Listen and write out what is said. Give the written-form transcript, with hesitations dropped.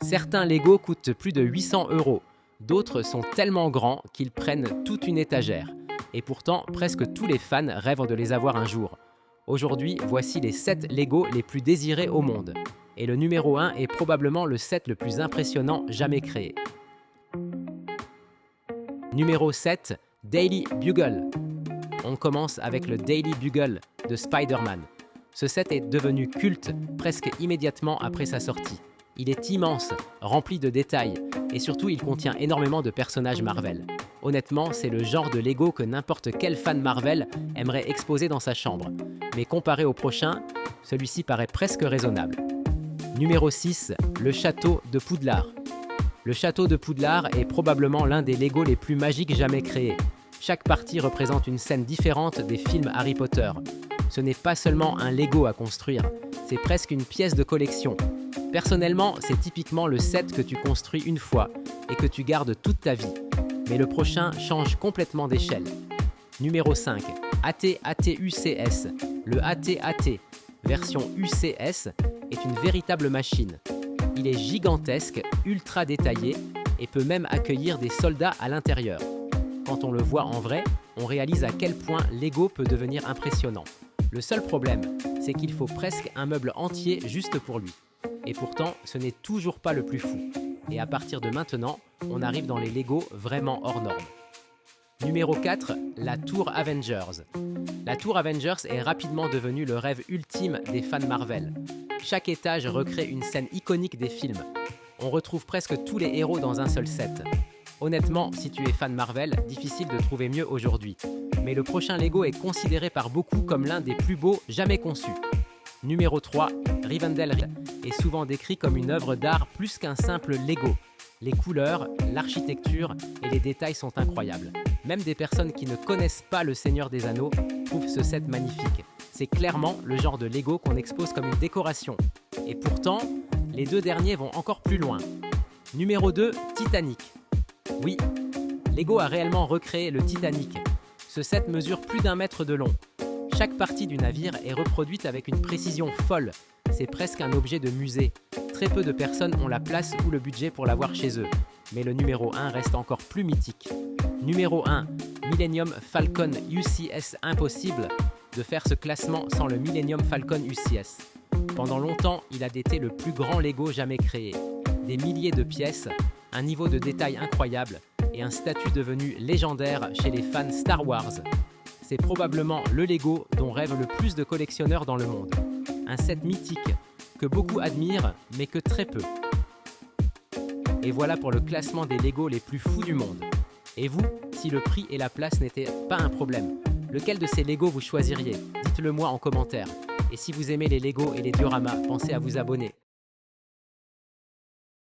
Certains Lego coûtent plus de 800 euros, d'autres sont tellement grands qu'ils prennent toute une étagère. Et pourtant, presque tous les fans rêvent de les avoir un jour. Aujourd'hui, voici les 7 Lego les plus désirés au monde. Et le numéro 1 est probablement le set le plus impressionnant jamais créé. Numéro 7, Daily Bugle. On commence avec le Daily Bugle de Spider-Man. Ce set est devenu culte presque immédiatement après sa sortie. Il est immense, rempli de détails, et surtout il contient énormément de personnages Marvel. Honnêtement, c'est le genre de Lego que n'importe quel fan Marvel aimerait exposer dans sa chambre. Mais comparé au prochain, celui-ci paraît presque raisonnable. Numéro 6, le château de Poudlard. Le château de Poudlard est probablement l'un des Lego les plus magiques jamais créés. Chaque partie représente une scène différente des films Harry Potter. Ce n'est pas seulement un Lego à construire, c'est presque une pièce de collection. Personnellement, c'est typiquement le set que tu construis une fois et que tu gardes toute ta vie. Mais le prochain change complètement d'échelle. Numéro 5, AT-AT-UCS. Le AT-AT, version UCS, est une véritable machine. Il est gigantesque, ultra détaillé et peut même accueillir des soldats à l'intérieur. Quand on le voit en vrai, on réalise à quel point Lego peut devenir impressionnant. Le seul problème, c'est qu'il faut presque un meuble entier juste pour lui. Et pourtant, ce n'est toujours pas le plus fou. Et à partir de maintenant, on arrive dans les Lego vraiment hors normes. Numéro 4, la Tour Avengers. La Tour Avengers est rapidement devenue le rêve ultime des fans Marvel. Chaque étage recrée une scène iconique des films. On retrouve presque tous les héros dans un seul set. Honnêtement, si tu es fan Marvel, difficile de trouver mieux aujourd'hui. Mais le prochain Lego est considéré par beaucoup comme l'un des plus beaux jamais conçus. Numéro 3, Rivendell est souvent décrit comme une œuvre d'art plus qu'un simple Lego. Les couleurs, l'architecture et les détails sont incroyables. Même des personnes qui ne connaissent pas le Seigneur des Anneaux trouvent ce set magnifique. C'est clairement le genre de Lego qu'on expose comme une décoration. Et pourtant, les deux derniers vont encore plus loin. Numéro 2, Titanic. Oui, Lego a réellement recréé le Titanic. Ce set mesure plus d'1 mètre de long. Chaque partie du navire est reproduite avec une précision folle. C'est presque un objet de musée. Très peu de personnes ont la place ou le budget pour l'avoir chez eux. Mais le numéro 1 reste encore plus mythique. Numéro 1, Millennium Falcon UCS. Impossible de faire ce classement sans le Millennium Falcon UCS. Pendant longtemps, il a été le plus grand Lego jamais créé. Des milliers de pièces, un niveau de détail incroyable et un statut devenu légendaire chez les fans Star Wars. C'est probablement le Lego dont rêvent le plus de collectionneurs dans le monde. Un set mythique que beaucoup admirent, mais que très peu. Et voilà pour le classement des Lego les plus fous du monde. Et vous, si le prix et la place n'étaient pas un problème, lequel de ces Lego vous choisiriez? Dites-le moi en commentaire. Et si vous aimez les Lego et les dioramas, pensez à vous abonner.